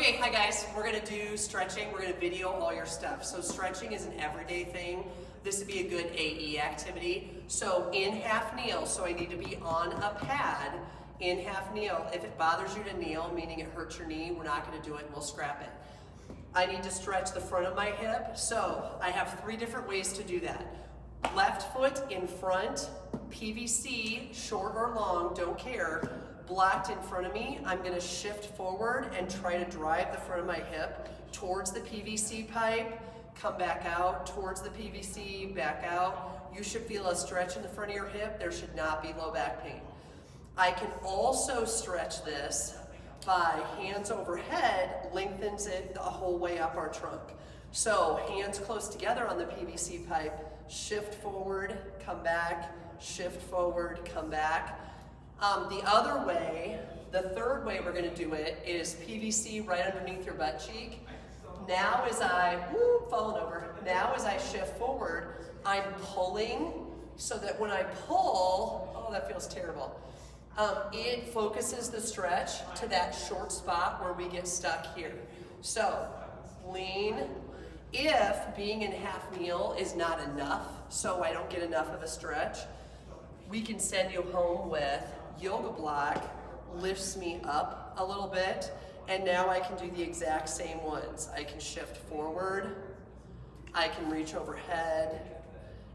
Okay, hi guys. We're gonna do stretching. We're gonna video all your stuff. So stretching is an everyday thing. This would be a good AE activity. So in half kneel, so I need to be on a pad in half kneel. If it bothers you to kneel, meaning it hurts your knee, we're not gonna do it and we'll scrap it. I need to stretch the front of my hip. So I have 3 different ways to do that. Left foot in front, PVC, short or long, don't care, blocked in front of me. I'm gonna shift forward and try to drive the front of my hip towards the PVC pipe, come back out, towards the PVC, back out. You should feel a stretch in the front of your hip. There should not be low back pain. I can also stretch this by hands overhead, lengthens it the whole way up our trunk. So hands close together on the PVC pipe, shift forward, come back, shift forward, come back. The other way, the third way we're gonna do it is PVC right underneath your butt cheek. Now as falling over. Now as I shift forward, I'm pulling so that when I pull, oh, that feels terrible. It focuses the stretch to that short spot where we get stuck here. So lean. If being in half kneel is not enough, so I don't get enough of a stretch, we can send you home with yoga block, lifts me up a little bit, and now I can do the exact same ones. I can shift forward, I can reach overhead,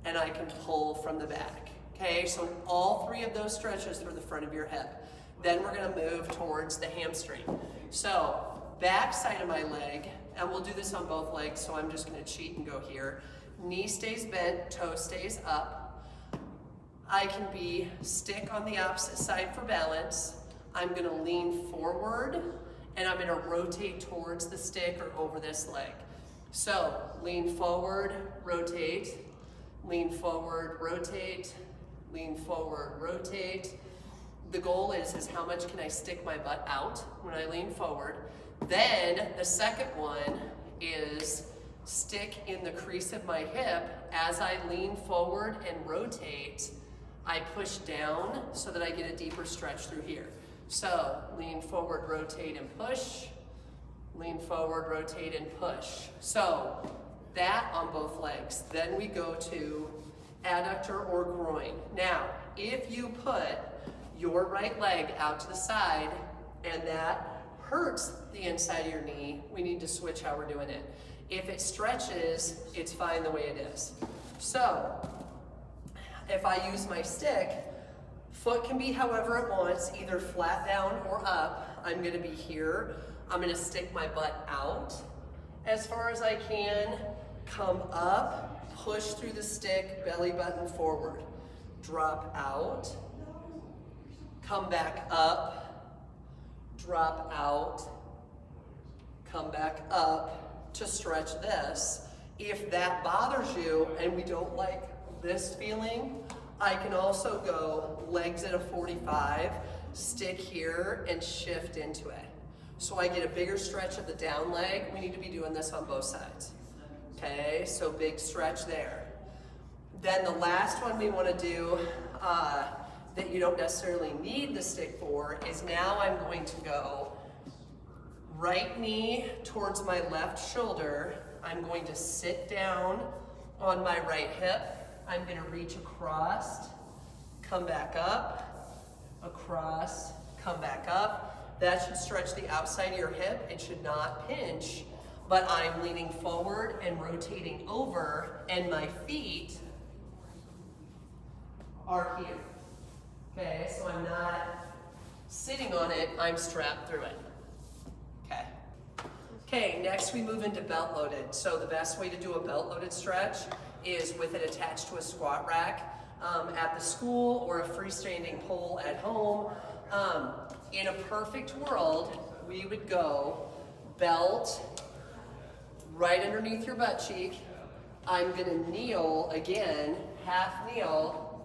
and I can pull from the back. Okay, so all 3 of those stretches through the front of your hip. Then we're gonna move towards the hamstring. So back side of my leg, and we'll do this on both legs, so I'm just gonna cheat and go here. Knee stays bent, toe stays up. I can stick on the opposite side for balance. I'm gonna lean forward, and I'm gonna rotate towards the stick or over this leg. So lean forward, rotate, lean forward, rotate, lean forward, rotate. The goal is how much can I stick my butt out when I lean forward. Then the second one is stick in the crease of my hip. As I lean forward and rotate, I push down so that I get a deeper stretch through here. So lean forward, rotate and push. Lean forward, rotate and push. So that on both legs. Then we go to adductor or groin. Now, if you put your right leg out to the side and that hurts the inside of your knee, we need to switch how we're doing it. If it stretches, it's fine the way it is. So, if I use my stick, foot can be however it wants, either flat down or up. I'm gonna be here. I'm gonna stick my butt out as far as I can, come up, push through the stick, belly button forward. Drop out, come back up, drop out, come back up to stretch this. If that bothers you and we don't like this feeling, I can also go legs at a 45, stick here and shift into it. So I get a bigger stretch of the down leg. We need to be doing this on both sides. Okay, so big stretch there. Then the last one we want to do that you don't necessarily need the stick for is now I'm going to go right knee towards my left shoulder. I'm going to sit down on my right hip. I'm going to reach across, come back up, across, come back up. That should stretch the outside of your hip. It should not pinch, but I'm leaning forward and rotating over, and my feet are here. Okay, so I'm not sitting on it, I'm strapped through it. Okay. Okay, next we move into belt loaded. So the best way to do a belt loaded stretch is with it attached to a squat rack at the school or a freestanding pole at home. In a perfect world, we would go belt right underneath your butt cheek. I'm gonna kneel again, half kneel,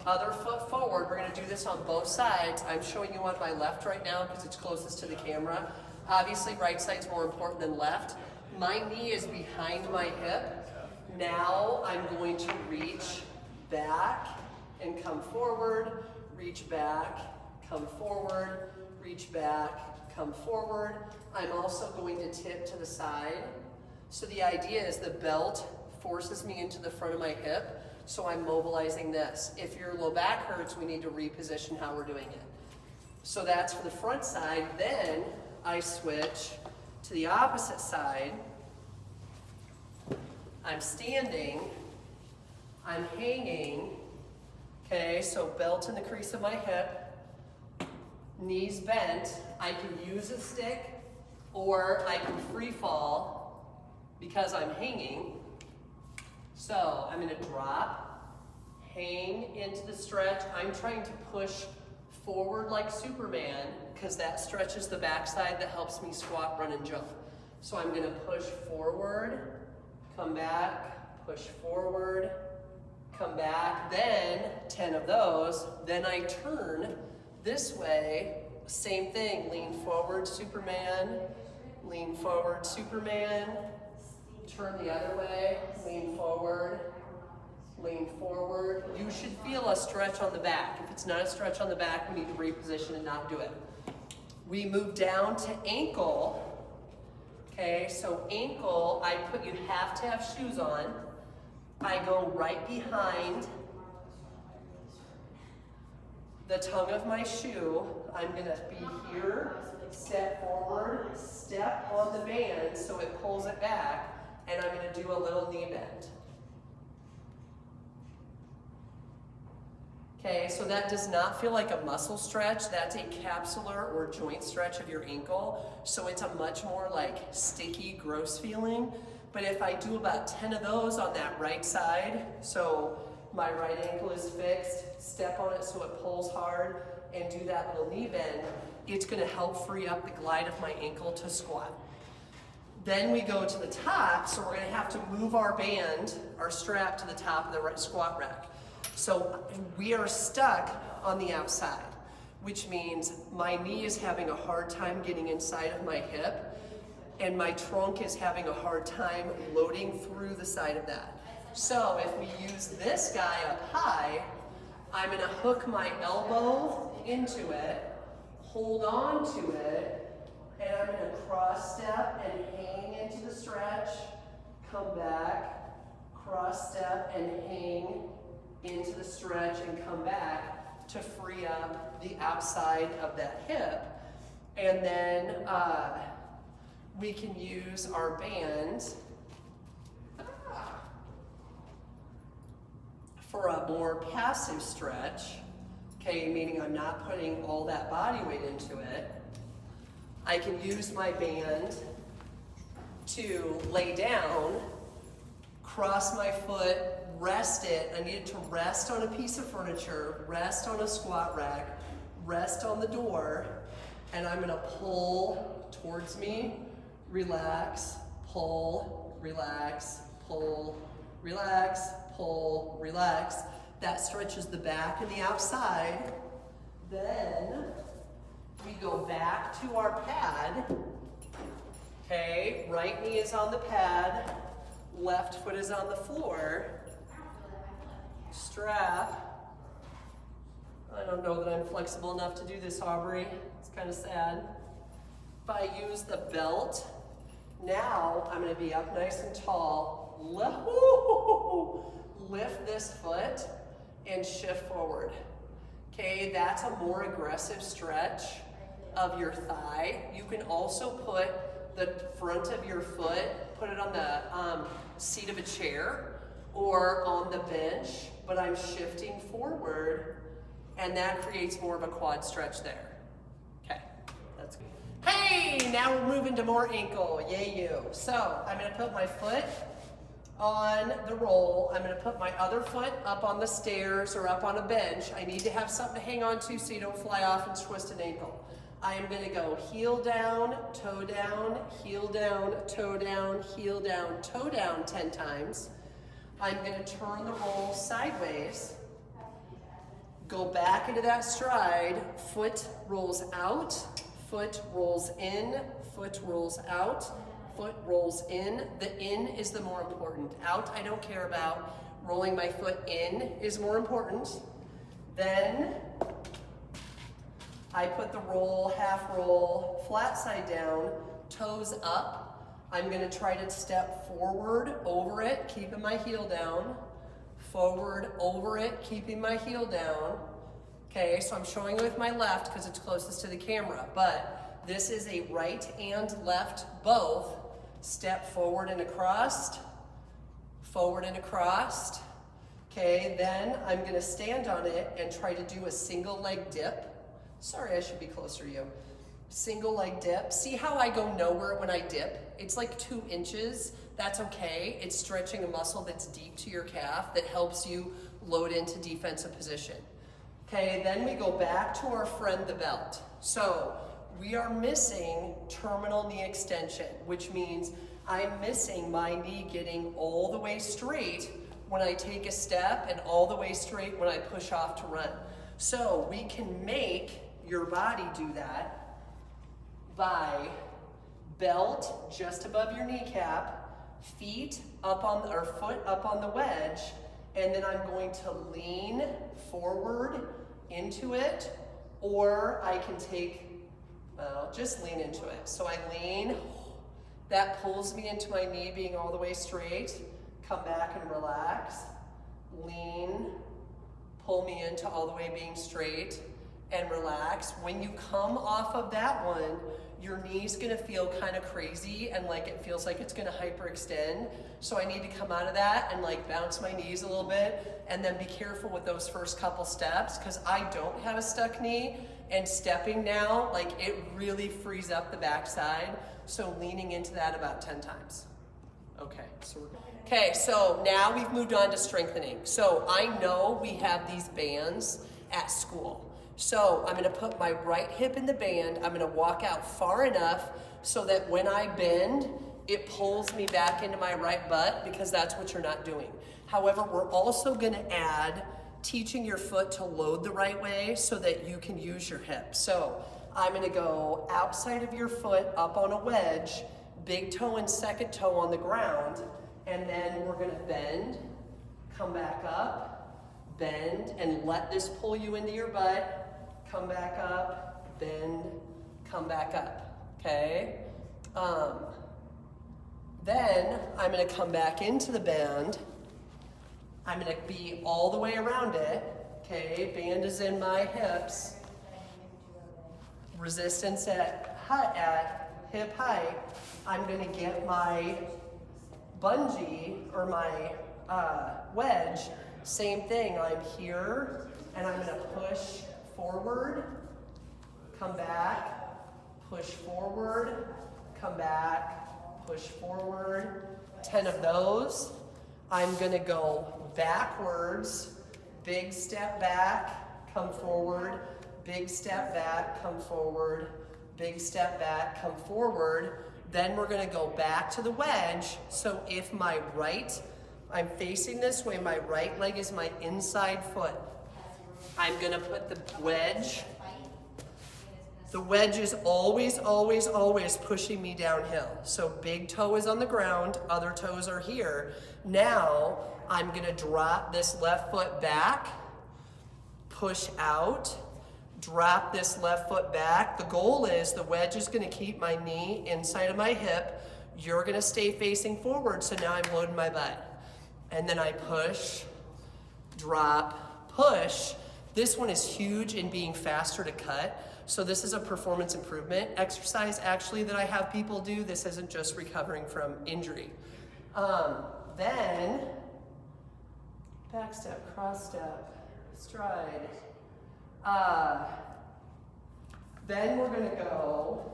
other foot forward. We're gonna do this on both sides. I'm showing you on my left right now because it's closest to the camera. Obviously, right side's more important than left. My knee is behind my hip. Now I'm going to reach back and come forward, reach back, come forward, reach back, come forward. I'm also going to tip to the side. So the idea is the belt forces me into the front of my hip, so I'm mobilizing this. If your low back hurts, we need to reposition how we're doing it. So that's for the front side. Then I switch to the opposite side. I'm standing, I'm hanging, okay, so belt in the crease of my hip, knees bent. I can use a stick or I can free fall because I'm hanging. So I'm gonna drop, hang into the stretch. I'm trying to push forward like Superman because that stretches the backside that helps me squat, run, and jump. So I'm gonna push forward, come back, push forward, come back, then 10 of those, then I turn this way, same thing, lean forward, Superman, lean forward, Superman, turn the other way, lean forward, lean forward. You should feel a stretch on the back. If it's not a stretch on the back, we need to reposition and not do it. We move down to ankle. Okay, so ankle, you have to have shoes on. I go right behind the tongue of my shoe. I'm gonna be here, step forward, step on the band so it pulls it back, and I'm gonna do a little knee bend. Okay, so that does not feel like a muscle stretch. That's a capsular or joint stretch of your ankle. So it's a much more like sticky, gross feeling. But if I do about 10 of those on that right side, so my right ankle is fixed, step on it so it pulls hard, and do that little knee bend, it's gonna help free up the glide of my ankle to squat. Then we go to the top, so we're gonna have to move our band, our strap to the top of the right squat rack. So we are stuck on the outside, which means my knee is having a hard time getting inside of my hip, and my trunk is having a hard time loading through the side of that. So if we use this guy up high, I'm gonna hook my elbow into it, hold on to it, and I'm gonna cross step and hang into the stretch, come back, cross step and hang into the stretch and come back to free up the outside of that hip. And then we can use our band for a more passive stretch, okay, meaning I'm not putting all that body weight into it. I can use my band to lay down, cross my foot, rest it. I need it to rest on a piece of furniture, rest on a squat rack, rest on the door, and I'm gonna pull towards me, relax, pull, relax, pull, relax, pull, relax. That stretches the back and the outside. Then we go back to our pad. Okay, right knee is on the pad, left foot is on the floor. Strap. I don't know that I'm flexible enough to do this, Aubrey. It's kind of sad. If I use the belt, now I'm going to be up nice and tall. Lift this foot and shift forward. Okay, that's a more aggressive stretch of your thigh. You can also put the front of your foot, put it on the seat of a chair or on the bench, but I'm shifting forward, and that creates more of a quad stretch there. Okay, that's good. Hey, now we're moving to more ankle, yay you. So I'm gonna put my foot on the roll. I'm gonna put my other foot up on the stairs or up on a bench. I need to have something to hang on to so you don't fly off and twist an ankle. I am gonna go heel down, toe down, heel down, toe down, heel down, toe down 10 times. I'm gonna turn the roll sideways, go back into that stride, foot rolls out, foot rolls in, foot rolls out, foot rolls in. The in is the more important. Out, I don't care about. Rolling my foot in is more important. Then I put the roll, half roll, flat side down, toes up. I'm gonna try to step forward over it, keeping my heel down. Forward over it, keeping my heel down. Okay, so I'm showing it with my left because it's closest to the camera, but this is a right and left both. Step forward and across, forward and across. Okay, then I'm gonna stand on it and try to do a single leg dip. Sorry, I should be closer to you. Single leg dip. See how I go nowhere when I dip? It's like 2 inches. That's okay. It's stretching a muscle that's deep to your calf that helps you load into defensive position. Okay, then we go back to our friend the belt. So we are missing terminal knee extension, which means I'm missing my knee getting all the way straight when I take a step and all the way straight when I push off to run. So we can make your body do that by belt just above your kneecap, feet up on, or foot up on the wedge, and then I'm going to lean forward into it, or I can take, just lean into it. So I lean, that pulls me into my knee being all the way straight, come back and relax, lean, pull me into all the way being straight, and relax. When you come off of that one, your knee's gonna feel kind of crazy and like it feels like it's gonna hyperextend. So I need to come out of that and like bounce my knees a little bit, and then be careful with those first couple steps, because I don't have a stuck knee, and stepping now, like it really frees up the backside. So leaning into that about 10 times. Okay, so now we've moved on to strengthening. So I know we have these bands at school. So I'm gonna put my right hip in the band. I'm gonna walk out far enough so that when I bend, it pulls me back into my right butt, because that's what you're not doing. However, we're also gonna add teaching your foot to load the right way so that you can use your hip. So I'm gonna go outside of your foot up on a wedge, big toe and second toe on the ground, and then we're gonna bend, come back up, bend, and let this pull you into your butt. Come back up, bend, come back up, okay? Then I'm gonna come back into the band. I'm gonna be all the way around it, okay? Band is in my hips. Resistance at hip height. I'm gonna get my bungee, or my wedge, same thing. I'm here, and I'm gonna push forward, come back, push forward, come back, push forward. 10 of those. I'm gonna go backwards, big step back, come forward, big step back, come forward, big step back, come forward. Then we're gonna go back to the wedge. So if my I'm facing this way, my right leg is my inside foot. I'm gonna put the wedge. The wedge is always, always, always pushing me downhill. So big toe is on the ground, other toes are here. Now I'm gonna drop this left foot back, push out, drop this left foot back. The goal is the wedge is gonna keep my knee inside of my hip. You're gonna stay facing forward, so now I'm loading my butt. And then I push, drop, push. This one is huge in being faster to cut. So this is a performance improvement exercise actually that I have people do. This isn't just recovering from injury. Then, back step, cross step, stride. Then we're gonna go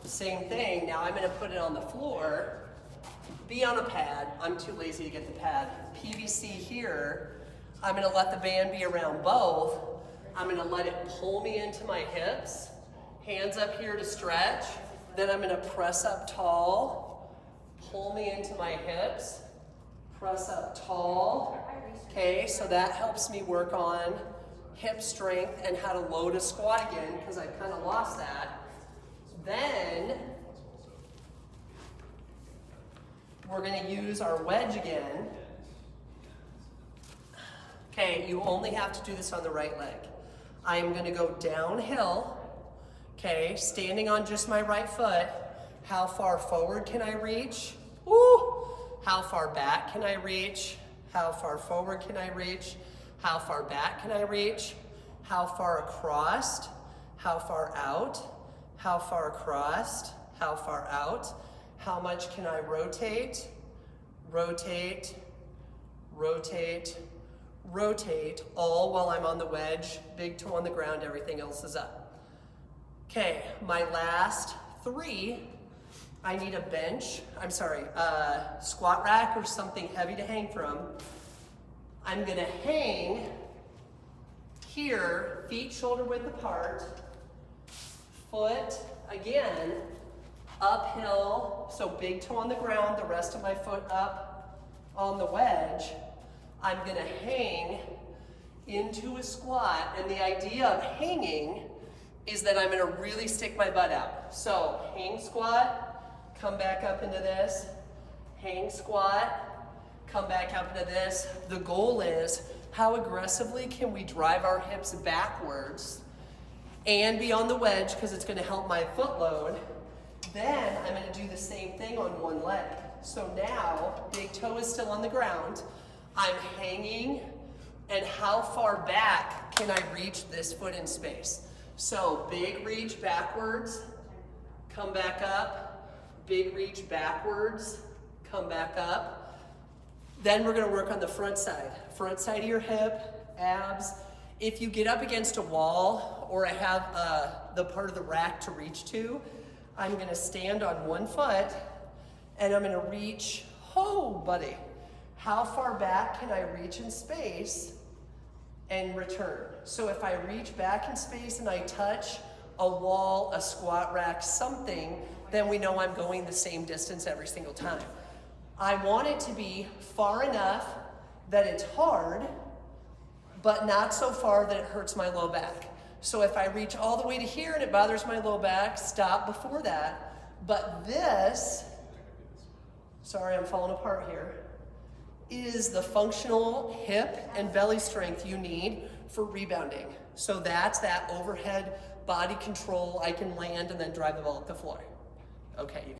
same thing. Now I'm gonna put it on the floor. Be on a pad. I'm too lazy to get the pad. PVC here. I'm gonna let the band be around both. I'm gonna let it pull me into my hips. Hands up here to stretch. Then I'm gonna press up tall. Pull me into my hips. Press up tall. Okay, so that helps me work on hip strength and how to load a squat again, because I kind of lost that. Then we're gonna use our wedge again. Okay, you only have to do this on the right leg. I am gonna go downhill, okay, standing on just my right foot. How far forward can I reach? Woo! How far back can I reach? How far forward can I reach? How far back can I reach? How far across? How far out? How far across? How far out? How much can I rotate? Rotate, rotate, rotate, all while I'm on the wedge, big toe on the ground, everything else is up. Okay, my last 3, I need a bench, squat rack or something heavy to hang from. I'm gonna hang here, feet shoulder width apart, foot, again, uphill, so big toe on the ground, the rest of my foot up on the wedge. I'm gonna hang into a squat, and the idea of hanging is that I'm gonna really stick my butt out. So hang squat, come back up into this, hang squat, come back up into this. The goal is how aggressively can we drive our hips backwards and be on the wedge because it's gonna help my foot load. Then I'm gonna do the same thing on one leg. So now, big toe is still on the ground. I'm hanging, and how far back can I reach this foot in space? So big reach backwards, come back up, big reach backwards, come back up. Then we're gonna work on the front side of your hip, abs. If you get up against a wall or I have the part of the rack to reach to, I'm gonna stand on one foot and I'm gonna reach, oh buddy, how far back can I reach in space and return? So if I reach back in space and I touch a wall, a squat rack, something, then we know I'm going the same distance every single time. I want it to be far enough that it's hard, but not so far that it hurts my low back. So if I reach all the way to here and it bothers my low back, stop before that. But this, sorry, I'm falling apart here, is the functional hip and belly strength you need for rebounding. So that's that overhead body control. I can land and then drive the ball up the floor. Okay.